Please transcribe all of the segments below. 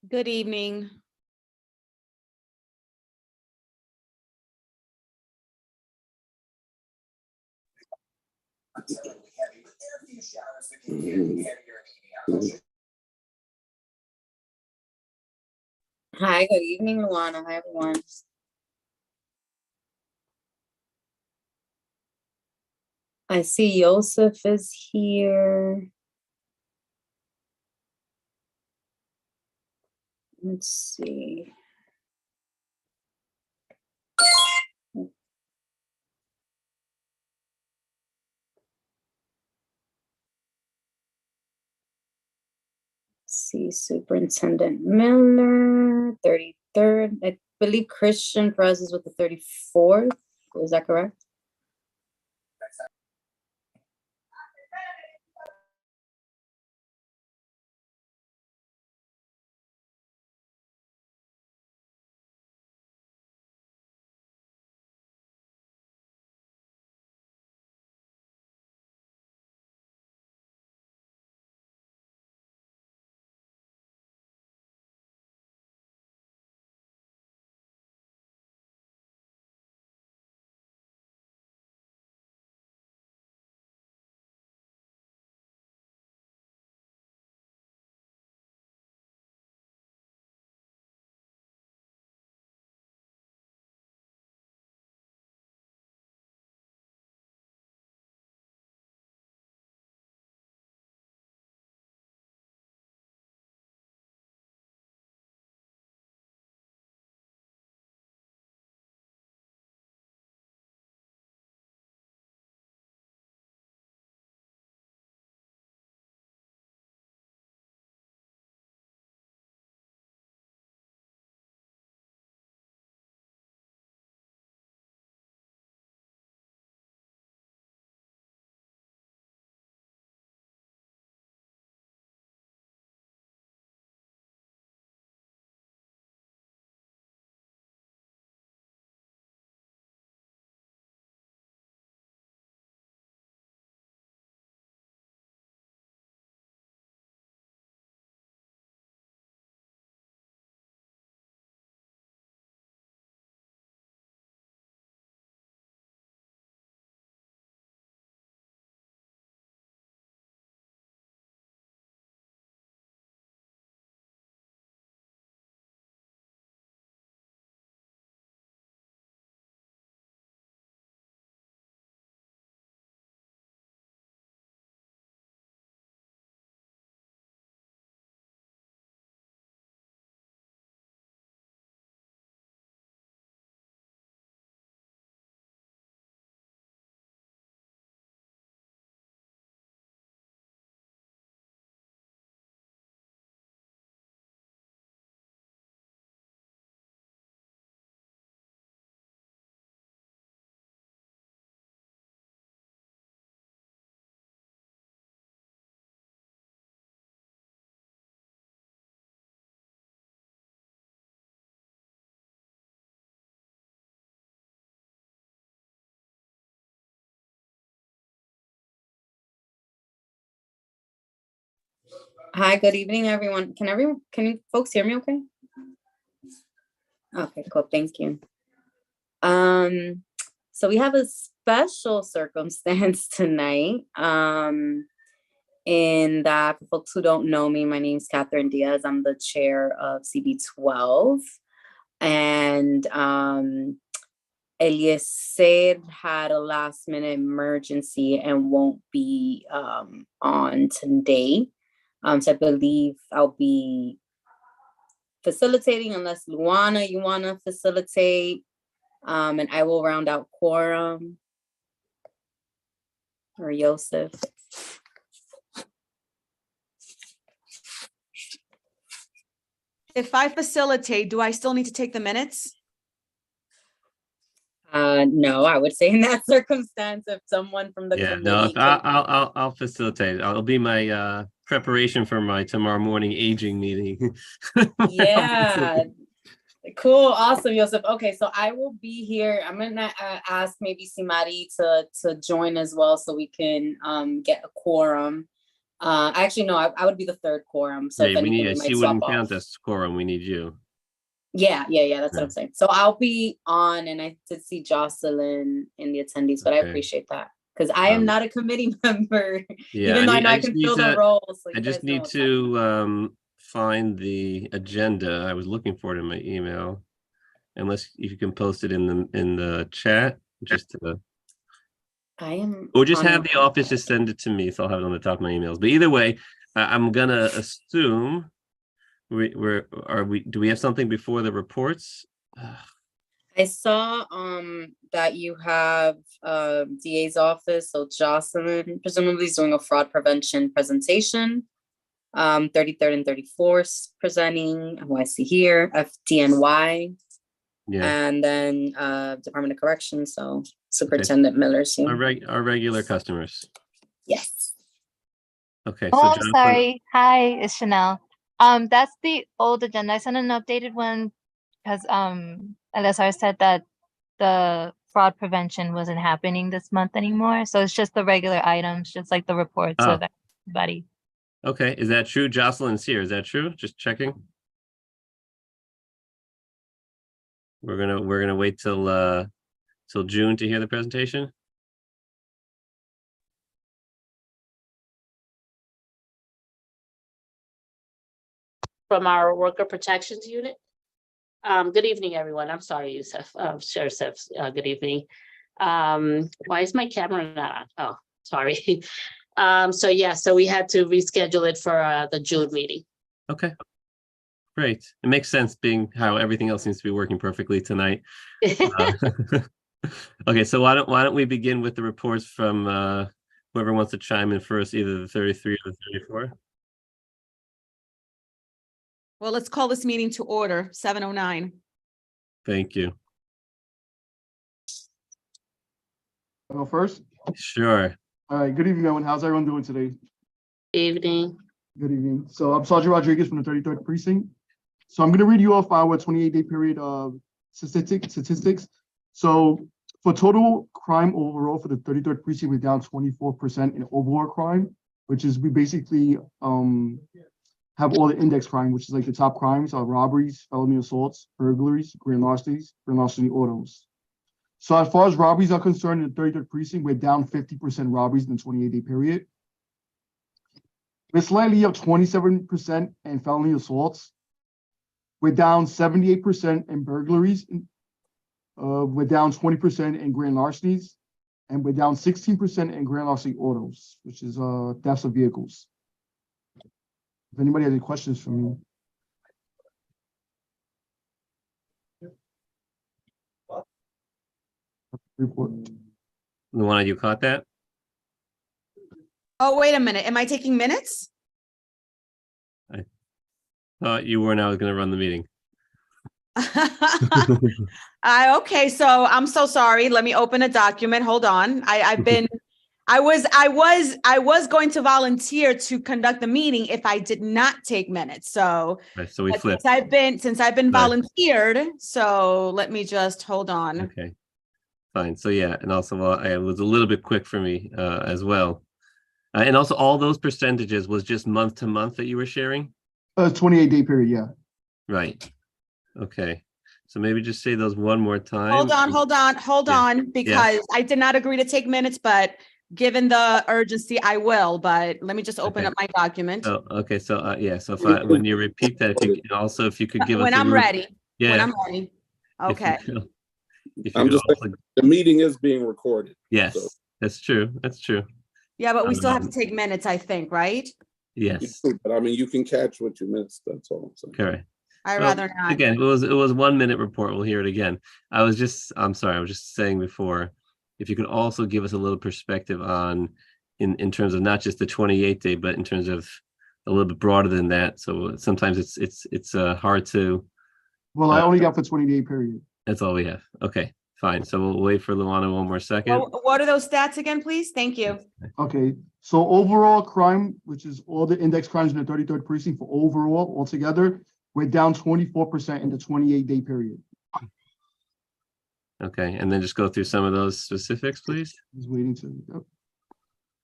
Good evening. Hi, good evening, Luana. Hi, everyone. I see Joseph is here. Let's see. See Superintendent Miller, 33rd. I believe Christian Perez is with the 34th. Is that correct? Hi, good evening, everyone. Can you folks hear me okay? Okay, cool, thank you. So we have a special circumstance tonight. In that, for folks who don't know me, my name is Catherine Diaz. I'm the chair of CB12. And Eliezer had a last minute emergency and won't be on today. So I believe I'll be facilitating unless Luana, you want to facilitate, and I will round out quorum, or Joseph. If I facilitate, do I still need to take the minutes? No, I would say in that circumstance, if someone from the committee. I'll facilitate. I'll be my preparation for my tomorrow morning aging meeting. Yeah. Cool, awesome, Joseph. Okay, so I will be here. I'm gonna ask maybe Simari to join as well, so we can get a quorum. Actually, no, I would be the third quorum. So if Yeah, we anything, need, we might she swap wouldn't off. count as quorum. We need you. Yeah, that's what Yeah. I'm saying. So I'll be on, and I did see Jocelyn in the attendees, but I Okay. appreciate that because I am not a committee member, Yeah, even though I know I just can need fill the to- roles. So I you just guys know need what's happening. to find the agenda. I was looking for it in my email. Unless if you can post it in the chat, just to, I am. or just on have it. the office just send it to me, so I'll have it on the top of my emails. But either way, I'm gonna assume do we have something before the reports? I saw that you have DA's office, so Jocelyn presumably is doing a fraud prevention presentation. 33rd and 34th presenting, who I see here, FDNY, Yeah, and then Department of Corrections, so Superintendent Miller's here. our regular customers. Yes. Okay, Oh, so I'm Jocelyn, sorry. Hi, it's Chanel. That's the old agenda. I sent an updated one because LSR said that the fraud prevention wasn't happening this month anymore. So it's just the regular items, just like the reports Oh. of everybody. Okay, is that true? Jocelyn's here. Is that true? Just checking. We're gonna wait till June to hear the presentation. From our worker protections unit. Good evening, everyone. I'm sorry, Yusuf, Sheriff, good evening. Why is my camera not on? Oh, sorry. So we had to reschedule it for the June meeting. Okay. Great. It makes sense being how everything else seems to be working perfectly tonight. Okay, so why don't we begin with the reports from whoever wants to chime in first, either the 33 or the 34. Well, let's call this meeting to order, 7:09. Thank you. I'll go first. Sure. All right. Good evening, everyone. How's everyone doing today? Evening. Good evening. So I'm Sergeant Rodriguez from the 33rd Precinct. So I'm going to read you off our 28-day period of statistics. So for total crime overall for the 33rd Precinct, we're down 24% in overall crime, which is we basically have all the index crime, which is like the top crimes are robberies, felony assaults, burglaries, grand larceny autos. So as far as robberies are concerned, in the 33rd Precinct, we're down 50% robberies in the 28-day period. We're slightly up 27% in felony assaults. We're down 78% in burglaries. We're down 20% in grand larcenies. And we're down 16% in grand larceny autos, which is thefts of vehicles. If anybody has any questions for me. Report. The one you caught that? Oh, wait a minute. Am I taking minutes? Thought you were now going to run the meeting. Okay, so I'm so sorry. Let me open a document. Hold on. I was going to volunteer to conduct the meeting if I did not take minutes. So, Right, so we but flipped. since I've been Sorry. volunteered, so let me just hold on. Okay. Fine. So yeah, and also it was a little bit quick for me as well. And also all those percentages was just month to month that you were sharing? 28-day period, yeah. Right. Okay. So maybe just say those one more time. Hold Yeah. on, because I did not agree to take minutes, but given the urgency, I will, but let me just open Okay. up my document. Oh, okay. So yeah. So when you repeat that, if you could give us When a I'm little- ready, Yeah. when I'm ready. if you Okay. could- if you I'm could just also- the meeting is being recorded. yes, so. that's true. That's true. Yeah, but we still have to Um, take minutes, I think, right? Yes. But I mean, you can catch what you missed. That's all I'm saying. Correct. I'd Well, rather not. Again, it was 1 minute report. We'll hear it again. I'm sorry. I was just saying before, if you could also give us a little perspective on, in terms of not just the 28-day, but in terms of a little bit broader than that. So sometimes it's hard to. Well, I only got for 28-day period. That's all we have. Okay, fine. So we'll wait for Luana one more second. Well, what are those stats again, please? Thank you. Okay, so overall crime, which is all the index crimes in the 33rd Precinct for overall altogether, we're down 24% in the 28-day period. Okay, and then just go through some of those specifics, please. Just waiting to. Yep.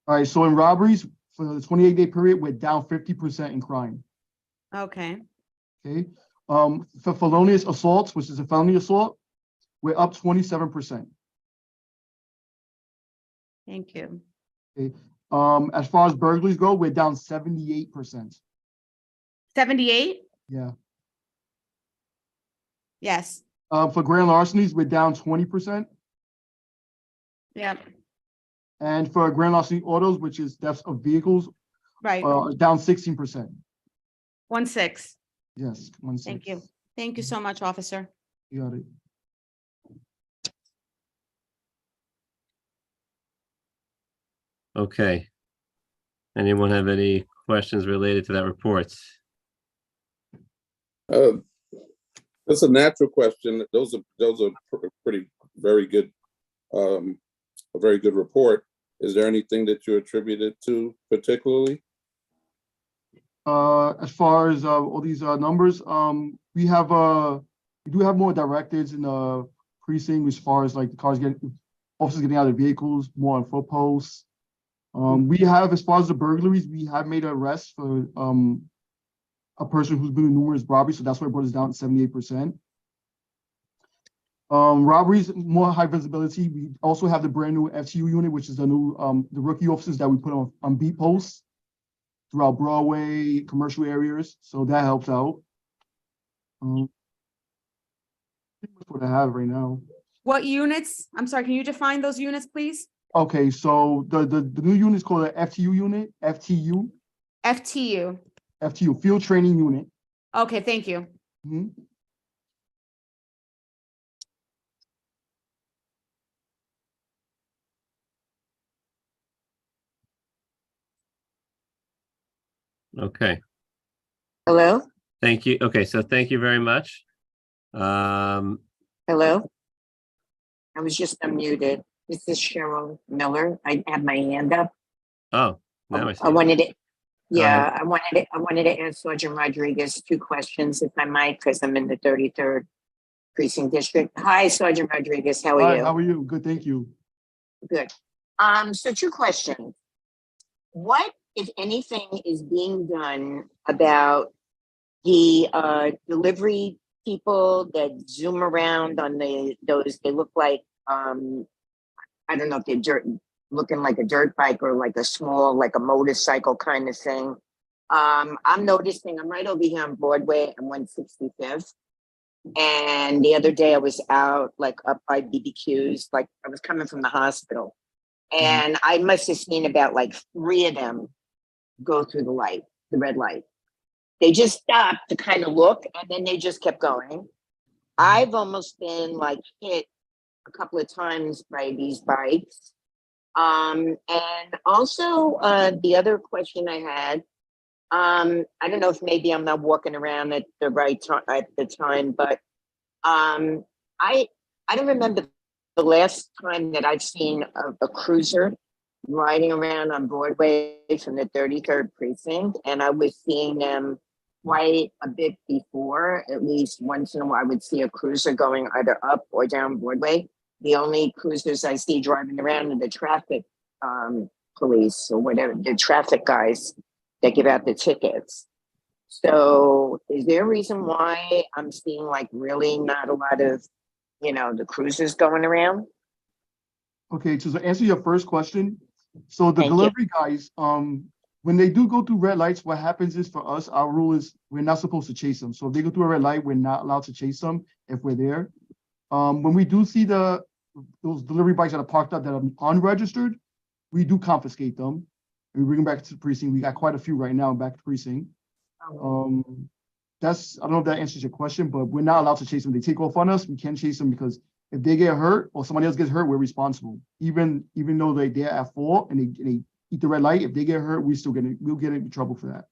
All right, so in robberies, for the 28-day period, we're down 50% in crime. Okay, Okay. For felonious assaults, which is a felony assault, we're up 27%. thank you. Okay. As far as burglaries go, we're down 78%. 78? Yeah. Yes, For grand larcenies, we're down 20%. yep, And for grand larceny autos, which is thefts of vehicles, right. down 16%. 1-6. Yes. 1-6. Thank you. Thank you so much, officer. You got it. Okay. Anyone have any questions related to that report? That's a natural question. Those are pretty very good, a very good report. Is there anything that you attribute it to particularly? As far as all these numbers, we do have more directives in the precinct as far as like the officers getting out of vehicles, more on foot posts. We have, as far as the burglaries, we have made an arrest for a person who's been in numerous robberies, so that's why it brought us down to 78%. Robberies, more high visibility. We also have the brand new FTU unit, which is the new the rookie officers that we put on beat posts throughout Broadway, commercial areas, so that helps out. That's what I have right now. What units? I'm sorry, can you define those units, please? Okay, so the new unit is called the FTU unit, FTU, Field Training Unit. Okay, thank you. Mhm. Okay, Hello? thank you. Okay, so thank you very much. Hello? I was just unmuted. This is Cheryl Miller. I have my hand up. Oh, now I see I it. wanted to, Go ahead. I wanted to ask Sergeant Rodriguez 2 questions, if I might, because I'm in the 33rd Precinct District. Hi, Sergeant Rodriguez. How are Hi, you? how are you? Good, thank you. Good. So 2 questions. What, if anything, is being done about the delivery people that zoom around on those, they look like, I don't know if they're looking like a dirt bike or like a small, like a motorcycle kind of thing. I'm noticing, I'm right over here on Broadway and 165th. And the other day I was out like up by BBQs, like I was coming from the hospital. And I must have seen about like 3 of them go through the red light. They just stopped to kind of look and then they just kept going. I've almost been like hit a couple of times by these bikes. And also the other question I had, I don't know if maybe I'm not walking around at the right time at the time, but I don't remember the last time that I've seen a cruiser riding around on Broadway from the 33rd Precinct, and I was seeing them quite a bit before. At least once in a while I would see a cruiser going either up or down Broadway. The only cruisers I see driving around are the traffic police or whatever, the traffic guys that give out the tickets. So is there a reason why I'm seeing like really not a lot of, the cruisers going around? Okay, so to answer your first question, so the Thank you. delivery guys, when they do go through red lights, what happens is for us, our rule is we're not supposed to chase them. So if they go through a red light, we're not allowed to chase them if we're there. When we do see those delivery bikes that are parked up that are unregistered, we do confiscate them and we bring them back to the precinct. We got quite a few right now back to the precinct. I don't know if that answers your question, but we're not allowed to chase them. They take off on us. We can't chase them because if they get hurt or somebody else gets hurt, we're responsible. Even though they're at fault and they eat the red light, if they get hurt, we'll get in trouble for that.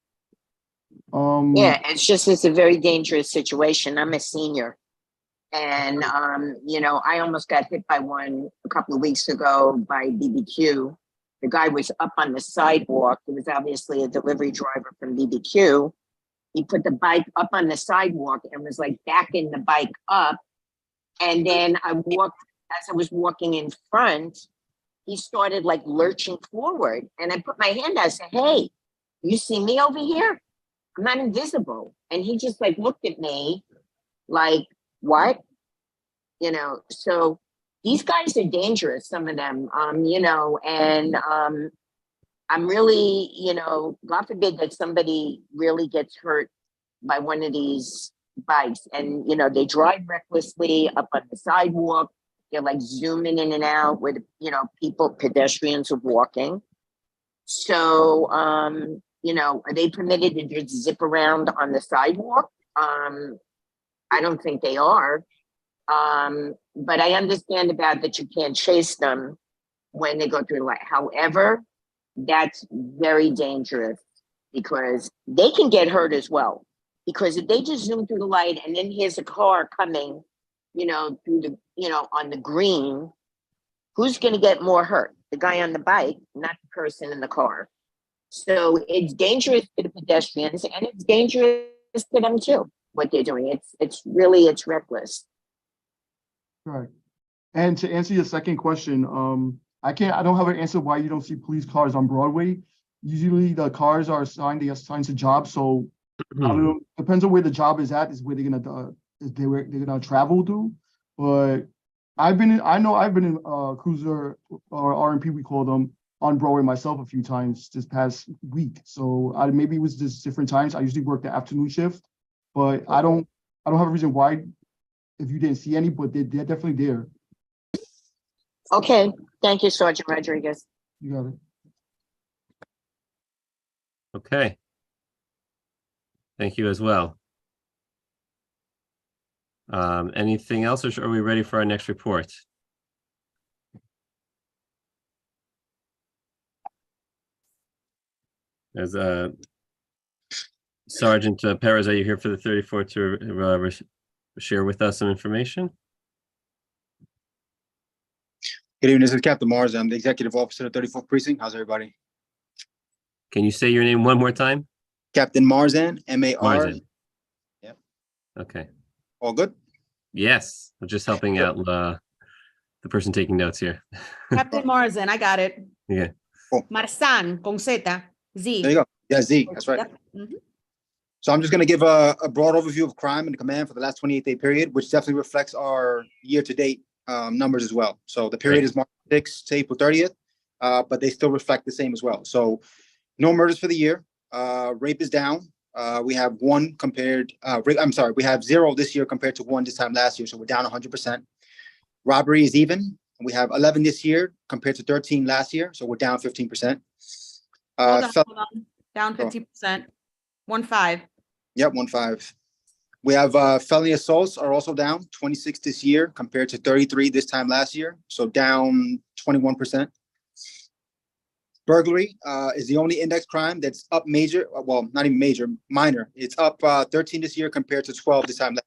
Yeah, it's a very dangerous situation. I'm a senior. And, I almost got hit by one a couple of weeks ago by BBQ. The guy was up on the sidewalk. It was obviously a delivery driver from BBQ. He put the bike up on the sidewalk and was like backing the bike up. And then as I was walking in front, he started like lurching forward. And I put my hand out and said, hey, you see me over here? I'm not invisible. And he just like looked at me like, what? You know, so these guys are dangerous, some of them, you know, and I'm really, you know, God forbid that somebody really gets hurt by one of these bikes. And, you know, they drive recklessly up on the sidewalk. They're like zooming in and out with, you know, pedestrians are walking. So, you know, are they permitted to just zip around on the sidewalk? I don't think they are. But I understand about that you can't chase them when they go through the light. However, that's very dangerous because they can get hurt as well. Because if they just zoom through the light and then here's a car coming, you know, through the, you know, on the green, who's going to get more hurt? The guy on the bike, not the person in the car. So it's dangerous to the pedestrians and it's dangerous to them too, what they're doing. It's really reckless. Right. And to answer your second question, I don't have an answer why you don't see police cars on Broadway. Usually the cars are assigned, they assign to jobs. So I don't know, depends on where the job is at, is where they're gonna travel to. But I've been in cruiser or RMP, we call them, on Broadway myself a few times this past week. So maybe it was just different times. I usually work the afternoon shift, but I don't have a reason why if you didn't see any, but they're definitely there. Okay, thank you, Sergeant Rodriguez. You got it. Okay. Thank you as well. Anything else, or are we ready for our next report? As Sergeant Perez, are you here for the 34th to share with us some information? Good evening, this is Captain Mars. I'm the Executive Officer of 34th Precinct. How's everybody? Can you say your name one more time? Captain Marzan, M-A-R. Marzan. Yep. Okay. All good? Yes, I'm just helping out the person taking notes here. Captain Marzan, I got it. Yeah. Cool. Marzan, con Z, Z. There you go. Yeah, Z, that's right. Yep. Mhm. So I'm just going to give a broad overview of crime in the command for the last 28-day period, which definitely reflects our year-to-date numbers as well. So the period is March 6th to April 30th, but they still reflect the same as well. So no murders for the year. Rape is down. We have we have 0 this year compared to 1 this time last year. So we're down 100%. Robbery is even. We have 11 this year compared to 13 last year. So we're down 15%. Hold on. Down 50%. 1-5. Yep, 1-5. We have felony assaults are also down 26 this year compared to 33 this time last year. So down 21%. Burglary is the only index crime that's up major. Well, not even major, minor. It's up 13 this year compared to 12 this time last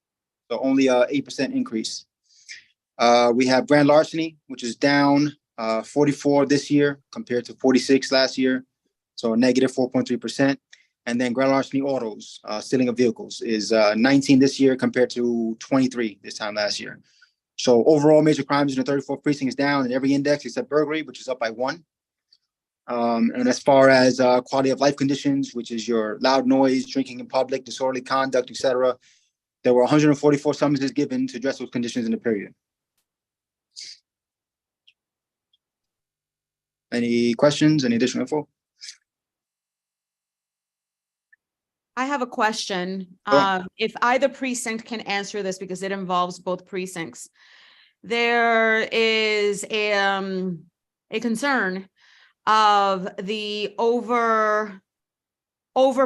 year. So only a 8% increase. We have grand larceny, which is down 44 this year compared to 46 last year. So a negative 4.3%. And then grand larceny autos, stealing of vehicles, is 19 this year compared to 23 this time last year. So overall major crimes in the 34th precinct is down in every index except burglary, which is up by 1. And as far as quality of life conditions, which is your loud noise, drinking in public, disorderly conduct, etc., there were 144 summonses given to address those conditions in the period. Any questions? Any additional info? I have a question. Sure. If either precinct can answer this because it involves both precincts. There is a concern of the over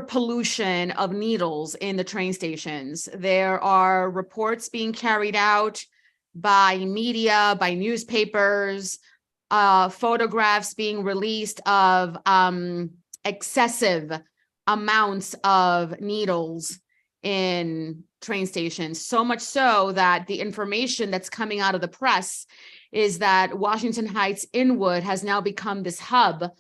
pollution of needles in the train stations. There are reports being carried out by media, by newspapers, photographs being released of excessive amounts of needles in train stations, so much so that the information that's coming out of the press is that Washington Heights Inwood has now become this hub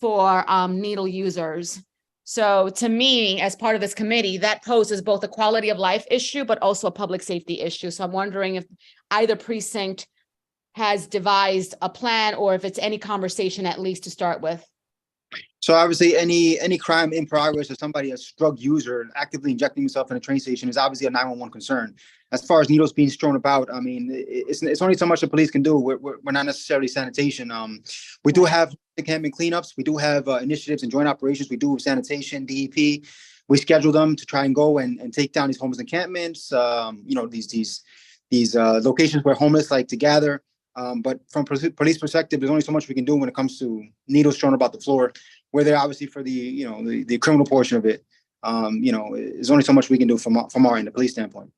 for needle users. So to me, as part of this committee, that poses both a quality of life issue, but also a public safety issue. So I'm wondering if either precinct has devised a plan, or if it's any conversation at least to start with. So obviously, any crime in progress or somebody that's drug user actively injecting himself in a train station is obviously a 911 concern. As far as needles being strewn about, I mean, it's only so much the police can do. We're not necessarily sanitation. We do have encampment cleanups. We do have initiatives and joint operations. We do sanitation, DEP. We schedule them to try and go and take down these homeless encampments. These locations where homeless like to gather. But from police perspective, there's only so much we can do when it comes to needles strewn about the floor. Where they're obviously for the criminal portion of it, there's only so much we can do from our end, the police standpoint.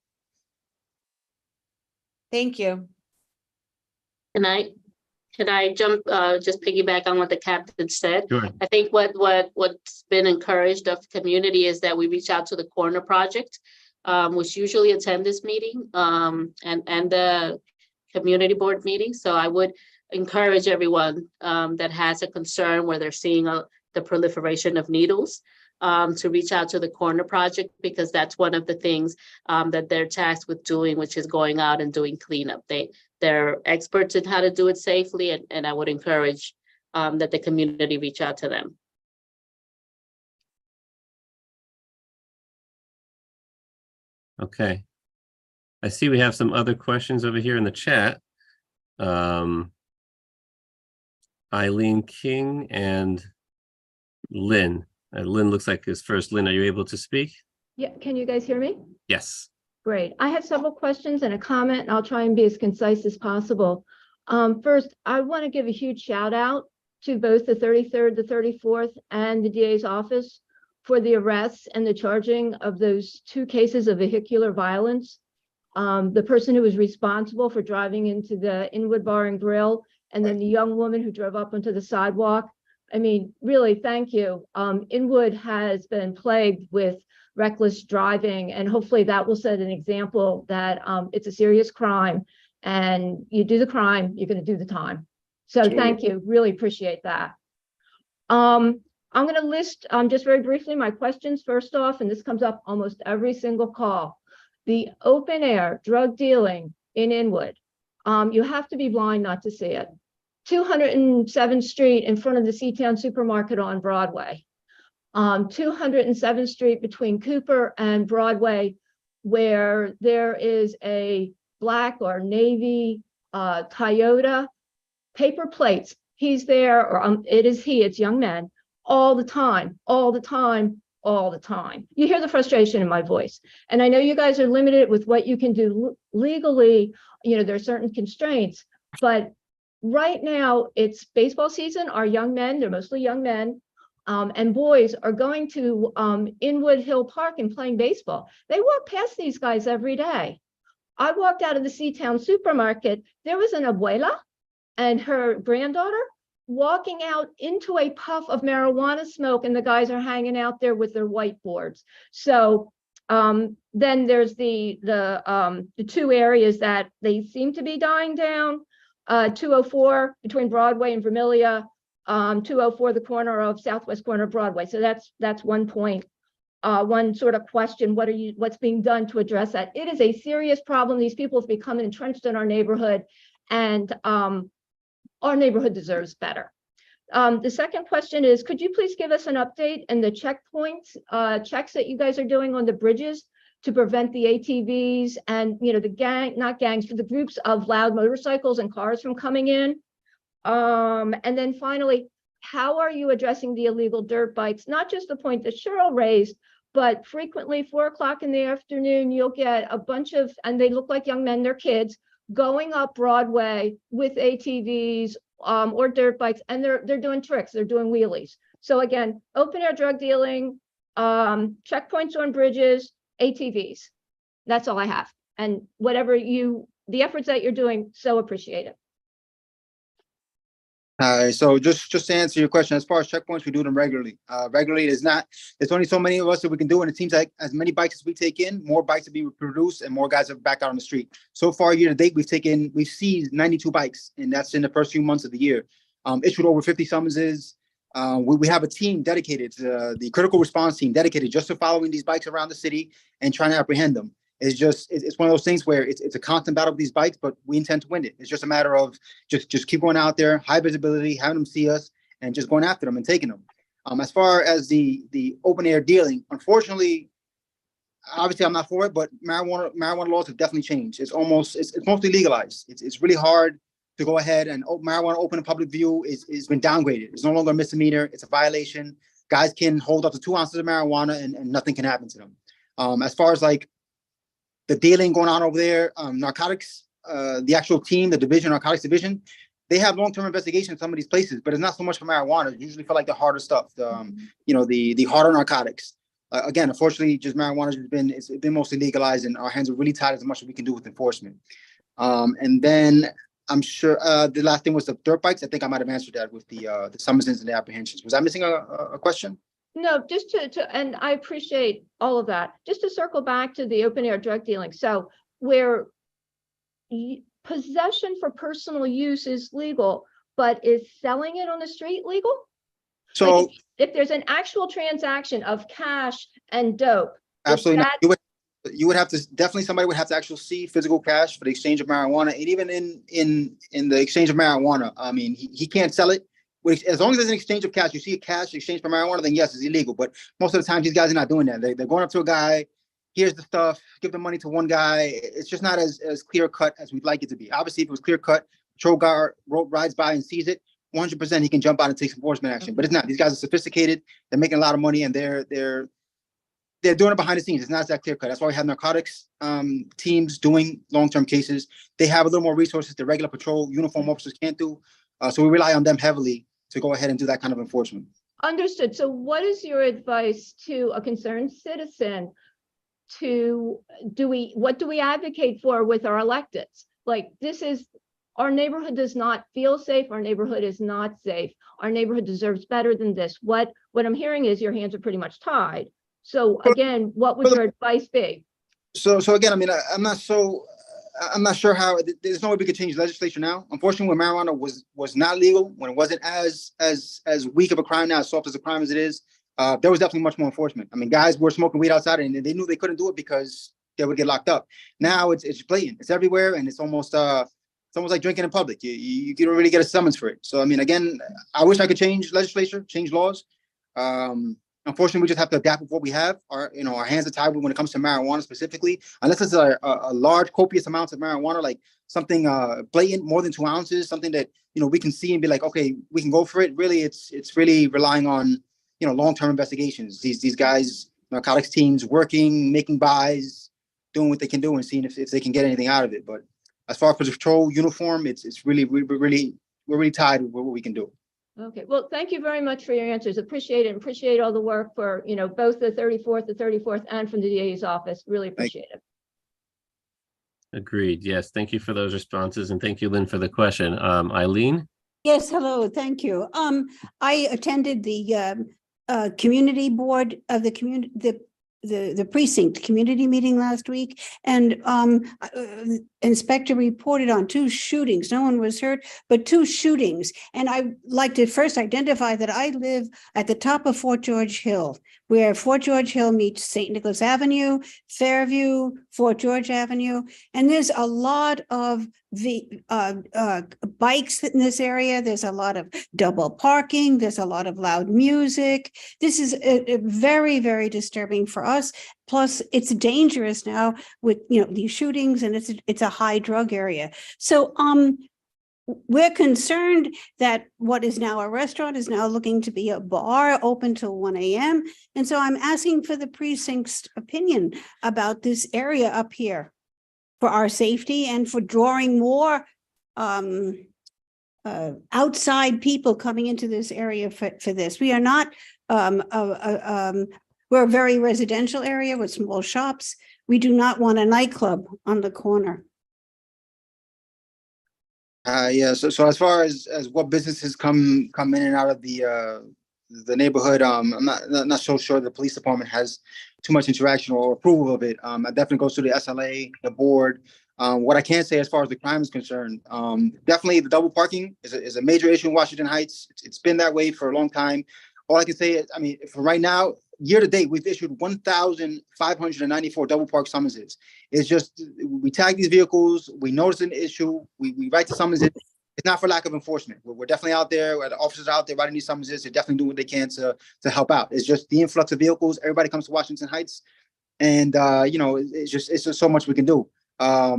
Thank you. Can I jump, just piggyback on what the captain said? Sure. I think what's been encouraged of the community is that we reach out to the Corner Project, which usually attend this meeting, and the community board meeting. So I would encourage everyone that has a concern where they're seeing the proliferation of needles to reach out to the Corner Project, because that's one of the things that they're tasked with doing, which is going out and doing cleanup. They're experts in how to do it safely, and I would encourage that the community reach out to them. Okay. I see we have some other questions over here in the chat. Eileen King and Lynn. Lynn looks like is first. Lynn, are you able to speak? Yeah, can you guys hear me? Yes. Great. I have several questions and a comment, and I'll try and be as concise as possible. First, I want to give a huge shout out to both the 33rd, the 34th, and the DA's office for the arrests and the charging of those 2 cases of vehicular violence. The person who was responsible for driving into the Inwood Bar and Grill, and then the young woman who drove up onto the sidewalk. I mean, really, thank you. Inwood has been plagued with reckless driving, and hopefully that will set an example that it's a serious crime, and you do the crime, you're going to do the time. So thank you, really appreciate that. I'm going to list just very briefly my questions first off, and this comes up almost every single call. The open air drug dealing in Inwood, you have to be blind not to see it. 207th Street in front of the Seatown Supermarket on Broadway. 207th Street between Cooper and Broadway, where there is a black or navy Toyota, paper plates. He's there, or it's young men, all the time, all the time, all the time. You hear the frustration in my voice. And I know you guys are limited with what you can do legally. There are certain constraints, but right now it's baseball season. Our young men, they're mostly young men, and boys are going to Inwood Hill Park and playing baseball. They walk past these guys every day. I walked out of the Seatown Supermarket. There was an abuela and her granddaughter walking out into a puff of marijuana smoke, and the guys are hanging out there with their whiteboards. So then there's the 2 areas that they seem to be dying down. 204 between Broadway and Vermilion, 204 the corner of southwest corner of Broadway. So that's one point. One sort of question: what's being done to address that? It is a serious problem. These people have become entrenched in our neighborhood, and our neighborhood deserves better. The second question is, could you please give us an update in the checkpoints, checks that you guys are doing on the bridges to prevent the ATVs and, the not gangs, but the groups of loud motorcycles and cars from coming in? And then finally, how are you addressing the illegal dirt bikes? Not just the point that Cheryl raised, but frequently 4 o'clock in the afternoon, you'll get a bunch of, and they look like young men, they're kids, going up Broadway with ATVs or dirt bikes, and they're doing tricks, they're doing wheelies. So again, open air drug dealing, checkpoints on bridges, ATVs. That's all I have. And the efforts that you're doing, so appreciate it. All right, so just to answer your question, as far as checkpoints, we do them regularly. There's only so many of us that we can do, and it seems like as many bikes as we take in, more bikes are being produced and more guys are back out on the street. So far, year to date, we've seized 92 bikes, and that's in the first few months of the year. Issued over 50 summonses. We have a team dedicated to the critical response team dedicated just to following these bikes around the city and trying to apprehend them. It's one of those things where it's a constant battle with these bikes, but we intend to win it. It's just a matter of just keep going out there, high visibility, having them see us, and just going after them and taking them. As far as the open air dealing, unfortunately, obviously I'm not for it, but marijuana laws have definitely changed. It's mostly legalized. It's really hard to go ahead and marijuana open in public view is been downgraded. It's no longer a misdemeanor. It's a violation. Guys can hold up to 2 ounces of marijuana and nothing can happen to them. As far as like the dealing going on over there, narcotics, the actual team, the division, narcotics division, they have long-term investigation in some of these places, but it's not so much for marijuana. It's usually for like the harder stuff, the harder narcotics. Again, unfortunately, just marijuana has been mostly legalized, and our hands are really tied as much as we can do with enforcement. And then I'm sure the last thing was the dirt bikes. I think I might have answered that with the summonses and the apprehensions. Was I missing a question? No, just and I appreciate all of that. Just to circle back to the open air drug dealing. So where possession for personal use is legal, but is selling it on the street legal? So like if there's an actual transaction of cash and dope, absolutely not. You would have to definitely, somebody would have to actually see physical cash for the exchange of marijuana. And even in the exchange of marijuana, I mean, he can't sell it. As long as there's an exchange of cash, you see a cash exchange for marijuana, then yes, it's illegal. But most of the time, these guys are not doing that. They're going up to a guy, here's the stuff, give the money to one guy. It's just not as clear cut as we'd like it to be. Obviously, if it was clear cut, patrol guard rides by and sees it, 100% he can jump out and take enforcement action. But it's not. These guys are sophisticated. They're making a lot of money, and they're doing it behind the scenes. It's not that clear cut. That's why we have narcotics teams doing long-term cases. They have a little more resources the regular patrol uniform officers can't do. So we rely on them heavily to go ahead and do that kind of enforcement. Understood. So what is your advice to a concerned citizen what do we advocate for with our electeds? Like, our neighborhood does not feel safe. Our neighborhood is not safe. Our neighborhood deserves better than this. What I'm hearing is your hands are pretty much tied. So again, what would your advice be? So again, I mean, I'm not sure how. There's no way we could change legislation now. Unfortunately, when marijuana was not legal, when it wasn't as weak of a crime now, as soft as a crime as it is, there was definitely much more enforcement. I mean, guys were smoking weed outside, and they knew they couldn't do it because they would get locked up. Now it's blatant. It's everywhere, and it's almost like drinking in public. You don't really get a summons for it. So I mean, again, I wish I could change legislation, change laws. Unfortunately, we just have to adapt with what we have. Our hands are tied when it comes to marijuana specifically, unless it's a large, copious amounts of marijuana, like something blatant, more than 2 ounces, something that we can see and be like, okay, we can go for it. Really, it's really relying on long-term investigations. These guys, narcotics teams, working, making buys, doing what they can do, and seeing if they can get anything out of it. But as far as patrol uniform, it's really we're really tied with what we can do. Okay, well, thank you very much for your answers. Appreciate it. Appreciate all the work for, both the 34th, and from the DA's office. Really appreciate it. Agreed. Yes. Thank you for those responses. And thank you, Lynn, for the question. Eileen? Yes, hello. Thank you. I attended the community board of the precinct community meeting last week, and inspector reported on 2 shootings. No one was hurt, but 2 shootings. And I'd like to first identify that I live at the top of Fort George Hill, where Fort George Hill meets St. Nicholas Avenue, Fairview, Fort George Avenue, and there's a lot of bikes in this area. There's a lot of double parking. There's a lot of loud music. This is very, very disturbing for us. Plus, it's dangerous now with these shootings, and it's a high drug area. So we're concerned that what is now a restaurant is now looking to be a bar open till 1 a.m. And so I'm asking for the precinct's opinion about this area up here for our safety and for drawing more outside people coming into this area for this. We are not, we're a very residential area with small shops. We do not want a nightclub on the corner. Yeah. So as far as what businesses come in and out of the neighborhood, I'm not so sure the police department has too much interaction or approval of it. It definitely goes to the SLA, the board. What I can say as far as the crime is concerned, definitely the double parking is a major issue in Washington Heights. It's been that way for a long time. All I can say is, I mean, for right now, year to date, we've issued 1,594 double park summonses. It's just, we tag these vehicles, we notice an issue, we write the summonses. It's not for lack of enforcement. We're definitely out there, the officers out there writing these summonses. They're definitely doing what they can to help out. It's just the influx of vehicles. Everybody comes to Washington Heights, and it's just so much we can do. How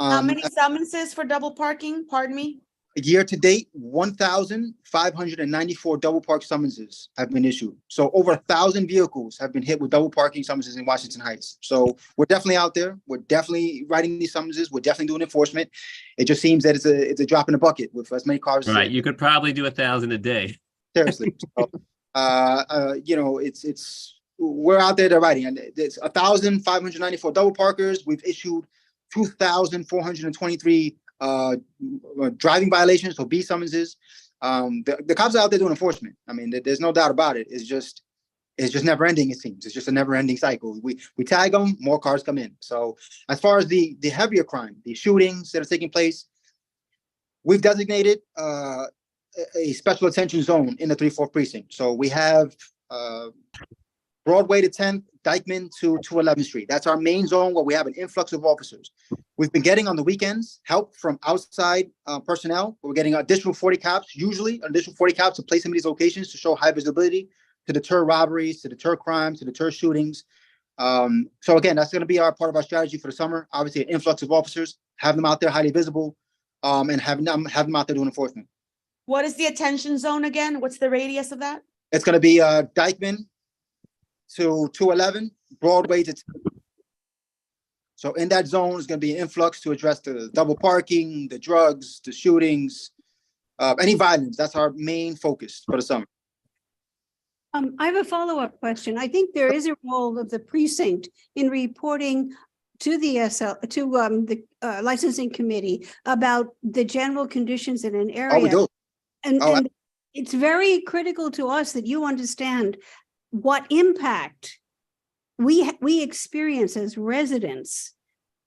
many summonses for double parking? Pardon me? Year to date, 1,594 double park summonses have been issued. So over 1,000 vehicles have been hit with double parking summonses in Washington Heights. So we're definitely out there. We're definitely writing these summonses. We're definitely doing enforcement. It just seems that it's a drop in the bucket with as many cars. Right. You could probably do 1,000 a day. Seriously. So, we're out there, they're writing, and it's 1,594 double parkers. We've issued 2,423 driving violations, so B summonses. The cops are out there doing enforcement. I mean, there's no doubt about it. It's just never ending, it seems. It's just a never ending cycle. We tag them, more cars come in. So as far as the heavier crime, the shootings that are taking place, we've designated a special attention zone in the 3-4 precinct. So we have Broadway to 10th, Dykeman to 11th Street. That's our main zone where we have an influx of officers. We've been getting on the weekends help from outside personnel. We're getting additional 40 cops, usually additional 40 cops to place in these locations to show high visibility, to deter robberies, to deter crimes, to deter shootings. So again, that's going to be part of our strategy for the summer. Obviously, an influx of officers, have them out there highly visible, and have them out there doing enforcement. What is the attention zone again? What's the radius of that? It's going to be Dykeman to 211, Broadway to 10. So in that zone is going to be an influx to address the double parking, the drugs, the shootings, any violence. That's our main focus for the summer. I have a follow-up question. I think there is a role of the precinct in reporting to the the licensing committee about the general conditions in an area. Oh, we do. And it's very critical to us that you understand what impact we experience as residents,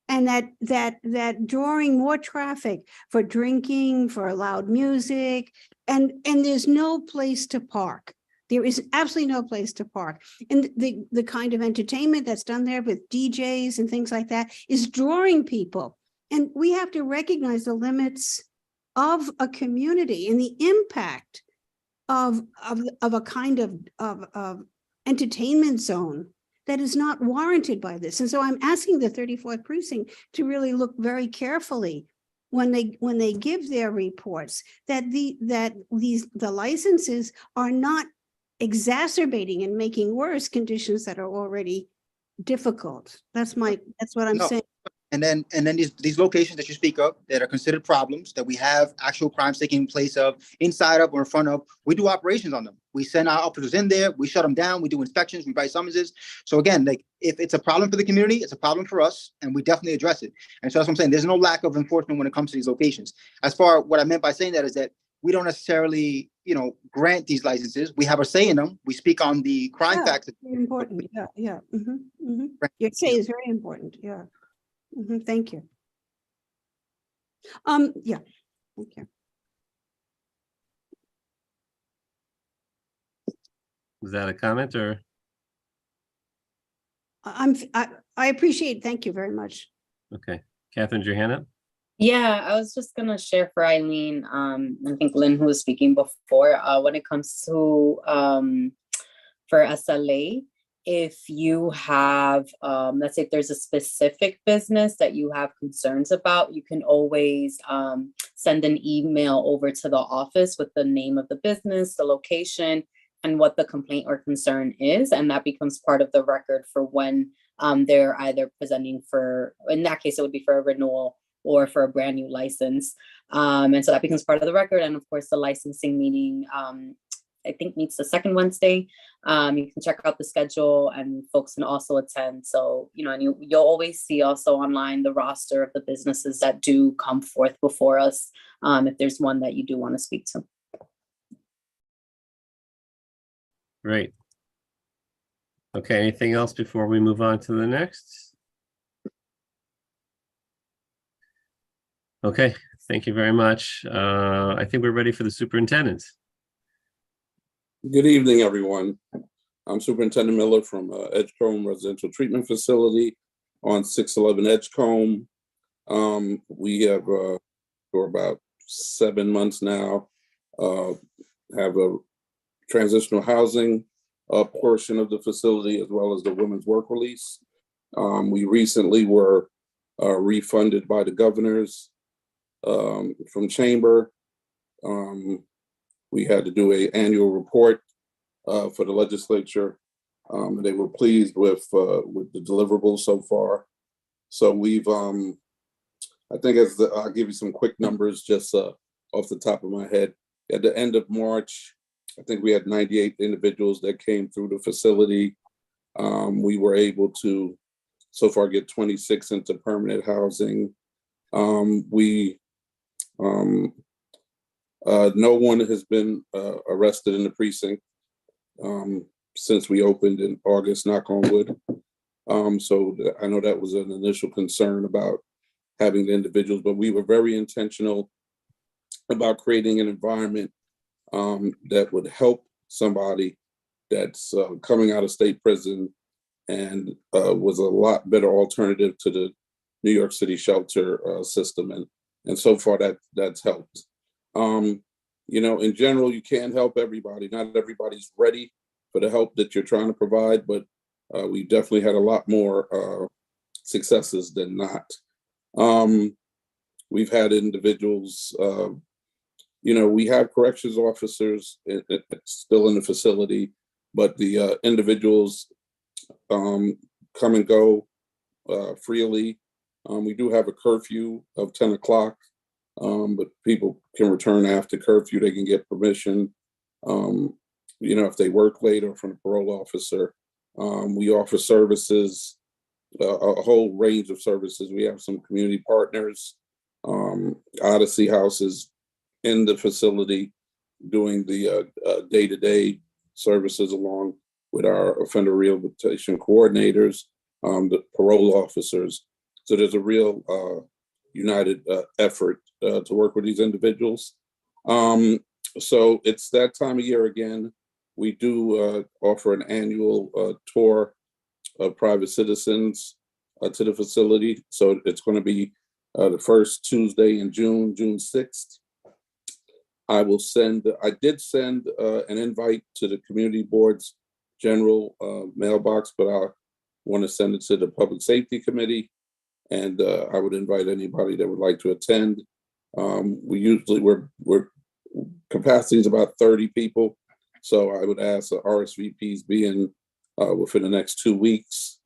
and that drawing more traffic for drinking, for loud music, and there's no place to park. There is absolutely no place to park. And the kind of entertainment that's done there with DJs and things like that is drawing people. And we have to recognize the limits of a community and the impact of a kind of entertainment zone that is not warranted by this. And so I'm asking the 34th precinct to really look very carefully when they give their reports that the licenses are not exacerbating and making worse conditions that are already difficult. That's what I'm saying. And then these locations that you speak of that are considered problems, that we have actual crimes taking place of inside of or in front of, we do operations on them. We send our officers in there, we shut them down, we do inspections, we write summonses. So again, like if it's a problem for the community, it's a problem for us, and we definitely address it. And so that's what I'm saying. There's no lack of enforcement when it comes to these locations. As far what I meant by saying that is that we don't necessarily, grant these licenses. We have a say in them. We speak on the crime facts. Very important. Yeah. Your say is very important. Yeah. Thank you. Yeah. Thank you. Was that a comment or? I appreciate. Thank you very much. Okay, Catherine, your hand up? Yeah, I was just gonna share for Eileen. I think Lynn, who was speaking before, when it comes to for SLA, if you have, let's say if there's a specific business that you have concerns about, you can always send an email over to the office with the name of the business, the location, and what the complaint or concern is. And that becomes part of the record for when they're either presenting for, in that case, it would be for a renewal or for a brand new license. And so that becomes part of the record. And of course, the licensing meeting, I think meets the second Wednesday. You can check out the schedule and folks can also attend. So, and you'll always see also online the roster of the businesses that do come forth before us, if there's one that you do want to speak to. Great. Okay, anything else before we move on to the next? Okay, thank you very much. I think we're ready for the superintendent. Good evening, everyone. I'm Superintendent Miller from Edgecombe Residential Treatment Facility on 611 Edgecombe. We have, for about 7 months now, have a transitional housing portion of the facility as well as the women's work release. We recently were refunded by the governors from Chamber. We had to do an annual report for the legislature. They were pleased with the deliverables so far. So we've, I think I'll give you some quick numbers just off the top of my head. At the end of March, I think we had 98 individuals that came through the facility. We were able to so far get 26 into permanent housing. No one has been arrested in the precinct since we opened in August, knock on wood. So I know that was an initial concern about having the individuals, but we were very intentional about creating an environment that would help somebody that's coming out of state prison and was a lot better alternative to the New York City shelter system. And so far that's helped. You know, in general, you can't help everybody. Not everybody's ready for the help that you're trying to provide, but we definitely had a lot more successes than not. We've had individuals, you know, we have corrections officers still in the facility, but the individuals come and go freely. We do have a curfew of 10 o'clock, but people can return after curfew. They can get permission, you know, if they work late or from the parole officer. We offer services, a whole range of services. We have some community partners, Odyssey houses in the facility doing the day-to-day services along with our offender rehabilitation coordinators, the parole officers. So there's a real united effort to work with these individuals. So it's that time of year again. We do offer an annual tour of private citizens to the facility. So it's going to be the first Tuesday in June 6th. I did send an invite to the community board's general mailbox, but I want to send it to the Public Safety Committee, and I would invite anybody that would like to attend. We're capacity is about 30 people, so I would ask the RSVPs be in within the next 2 weeks,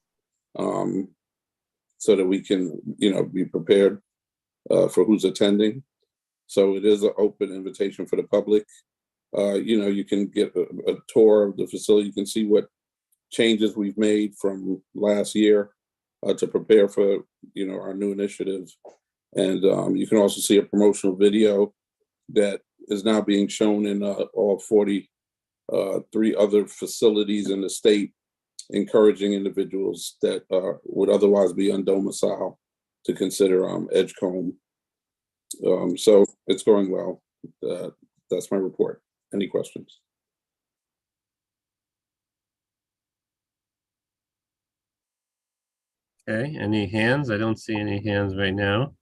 so that we can, you know, be prepared for who's attending. So it is an open invitation for the public. You know, you can get a tour of the facility. You can see what changes we've made from last year to prepare for, you know, our new initiative. And you can also see a promotional video that is now being shown in all 43 other facilities in the state, encouraging individuals that would otherwise be undomiciled to consider Edgecombe. So it's going well. That's my report. Any questions? Okay, any hands? I don't see any hands right now.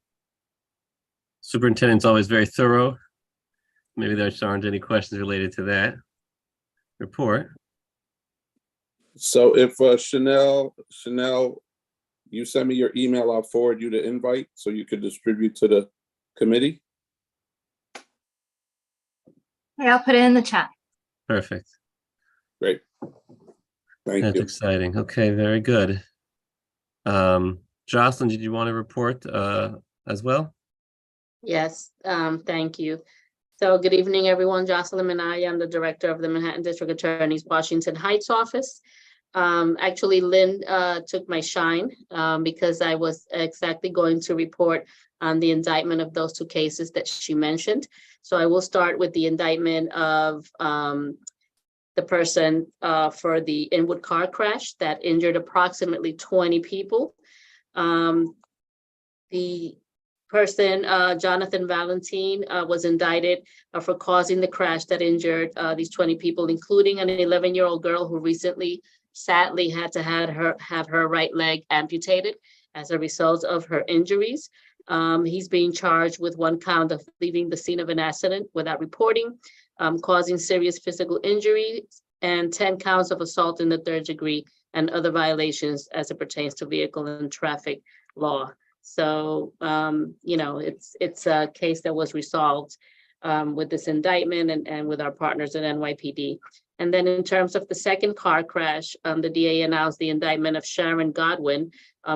Superintendent's always very thorough. Maybe there aren't any questions related to that report. So if Chanel, you send me your email, I'll forward you the invite so you could distribute to the committee. Yeah, I'll put it in the chat. Perfect. Great. Thank That's you. exciting. Okay, very good. Jocelyn, did you want to report as well? Yes, thank you. So good evening, everyone. Jocelyn Minaya, I'm the director of the Manhattan District Attorney's Washington Heights office. Actually, Lynn took my shine because I was exactly going to report on the indictment of those two cases that she mentioned. So I will start with the indictment of the person for the Inwood car crash that injured approximately 20 people. The person, Jonathan Valentine, was indicted for causing the crash that injured these 20 people, including an 11-year-old girl who recently, sadly, had to have her right leg amputated as a result of her injuries. He's being charged with 1 count of leaving the scene of an accident without reporting, causing serious physical injury, and 10 counts of assault in the 3rd degree and other violations as it pertains to vehicle and traffic law. So, you know, it's a case that was resolved with this indictment and with our partners at NYPD. And then in terms of the second car crash, the DA announced the indictment of Sharon Godwin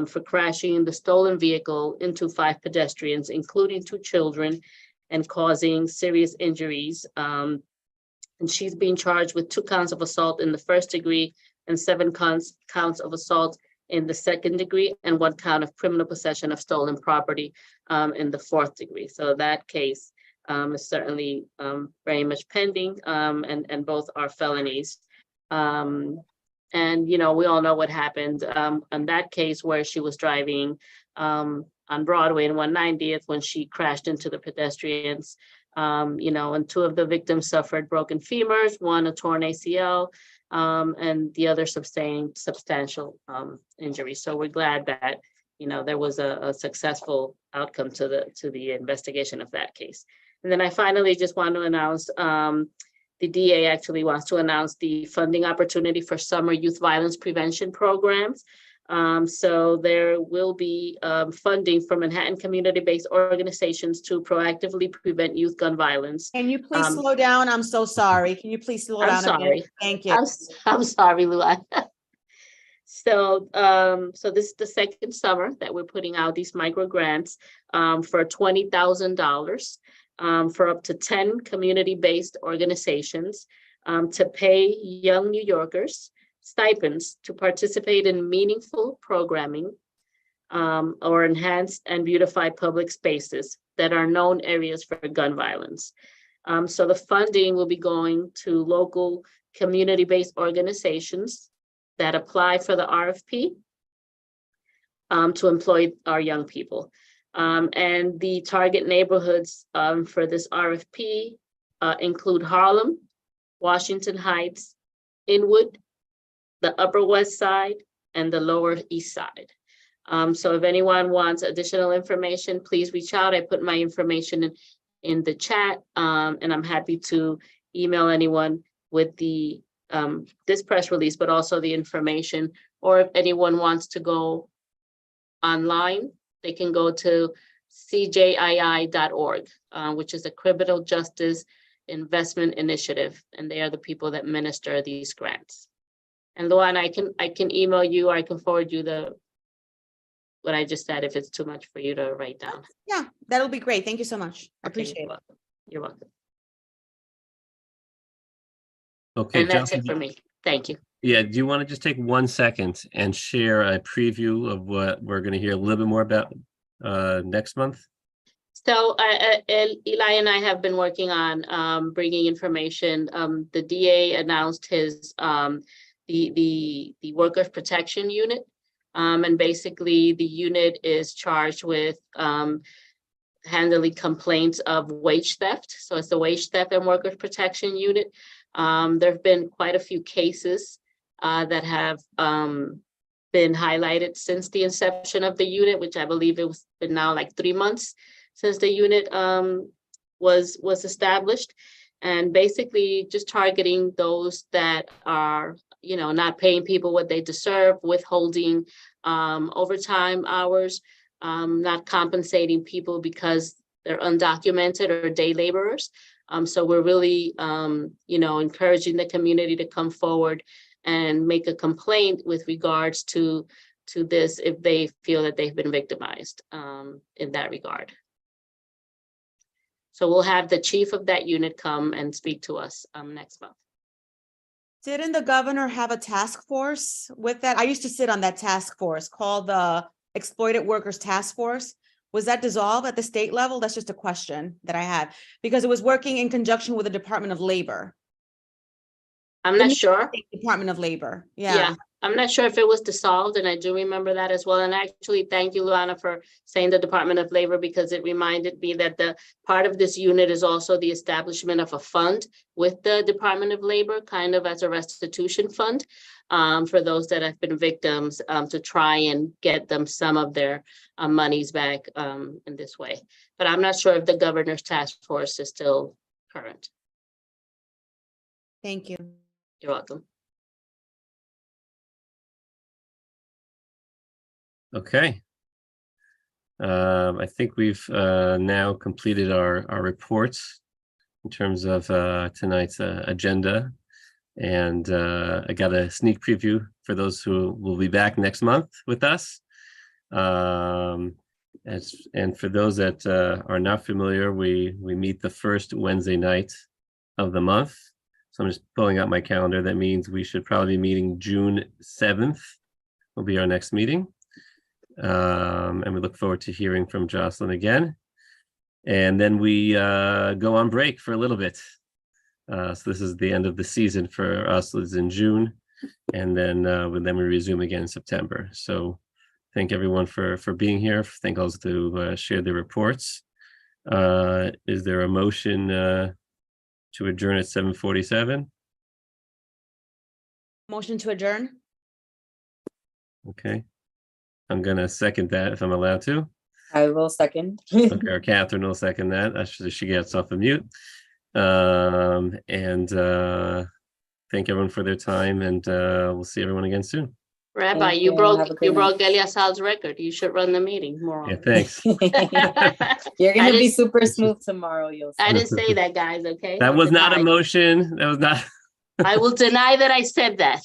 for crashing the stolen vehicle into 5 pedestrians, including 2 children, and causing serious injuries. And she's being charged with 2 counts of assault in the 1st degree and 7 counts of assault in the 2nd degree, and 1 count of criminal possession of stolen property in the 4th degree. So that case is certainly very much pending, and both are felonies. And, you know, we all know what happened in that case where she was driving on Broadway and 190th when she crashed into the pedestrians. You know, and 2 of the victims suffered broken femurs, 1 a torn ACL, and the other sustained substantial injury. So we're glad that, you know, there was a successful outcome to the investigation of that case. And then I finally just want to announce, the DA actually wants to announce the funding opportunity for summer youth violence prevention programs. So there will be funding from Manhattan community-based organizations to proactively prevent youth gun violence. Can you please slow down? I'm so sorry. Can you please slow down? I'm sorry. Thank you. I'm sorry, Luan. So, so this is the 2nd summer that we're putting out these micro grants for $20,000 for up to 10 community-based organizations to pay young New Yorkers stipends to participate in meaningful programming or enhance and beautify public spaces that are known areas for gun violence. So the funding will be going to local community-based organizations that apply for the RFP to employ our young people. And the target neighborhoods for this RFP include Harlem, Washington Heights, Inwood, the Upper West Side, and the Lower East Side. So if anyone wants additional information, please reach out. I put my information in the chat, and I'm happy to email anyone with the this press release, but also the information. Or if anyone wants to go online, they can go to cjii.org, which is a Criminal Justice Investment Initiative, and they are the people that minister these grants. And Luan, I can email you, or I can forward you what I just said if it's too much for you to write down. Yeah, that'll be great. Thank you so much. I appreciate it. You're welcome. Okay, And that's Chelsea, it for me. Thank you. yeah, do you want to just take 1 second and share a preview of what we're going to hear a little bit more about next month? So Eli and I have been working on bringing information. The DA announced his the Workers Protection Unit, and basically the unit is charged with handling complaints of wage theft. So it's the Wage Theft and Workers Protection Unit. There have been quite a few cases that have been highlighted since the inception of the unit, which I believe it was been now like 3 months since the unit was established, and basically just targeting those that are, you know, not paying people what they deserve, withholding overtime hours, not compensating people because they're undocumented or day laborers. So we're really, you know, encouraging the community to come forward and make a complaint with regards to this if they feel that they've been victimized in that regard. So we'll have the chief of that unit come and speak to us next month. Didn't the governor have a task force with that? I used to sit on that task force called the Exploited Workers Task Force. Was that dissolved at the state level? That's just a question that I had, because it was working in conjunction with the Department of Labor. I'm not sure. Department of Labor. Yeah. I'm not sure if it was dissolved, and I do remember that as well. And actually, thank you, Luana, for saying the Department of Labor, because it reminded me that the part of this unit is also the establishment of a fund with the Department of Labor, kind of as a restitution fund for those that have been victims, to try and get them some of their monies back in this way. But I'm not sure if the governor's task force is still current. Thank you. You're welcome. Okay. I think we've now completed our reports in terms of tonight's agenda. And I got a sneak preview for those who will be back next month with us. And for those that are not familiar, we meet the first Wednesday night of the month. So I'm just pulling out my calendar. That means we should probably be meeting June 7th will be our next meeting. And we look forward to hearing from Jocelyn again. And then we go on break for a little bit. So this is the end of the season for us, is in June. And then we resume again in September. So thank everyone for being here. Thank those who shared their reports. Is there a motion to adjourn at 7:47? Motion to adjourn? Okay. I'm gonna second that if I'm allowed to. I will second. Okay, or Catherine will second that. She gets off of mute. And thank everyone for their time, and we'll see everyone again soon. Rabbi, Thank you you. broke Have a good night. Eliasal's record. You should run the meeting more Yeah, often. thanks. You're gonna I be didn't- super smooth tomorrow, you'll see. I didn't say that, guys, okay? That I'll was not a deny. motion. That was not. I will deny that I said that.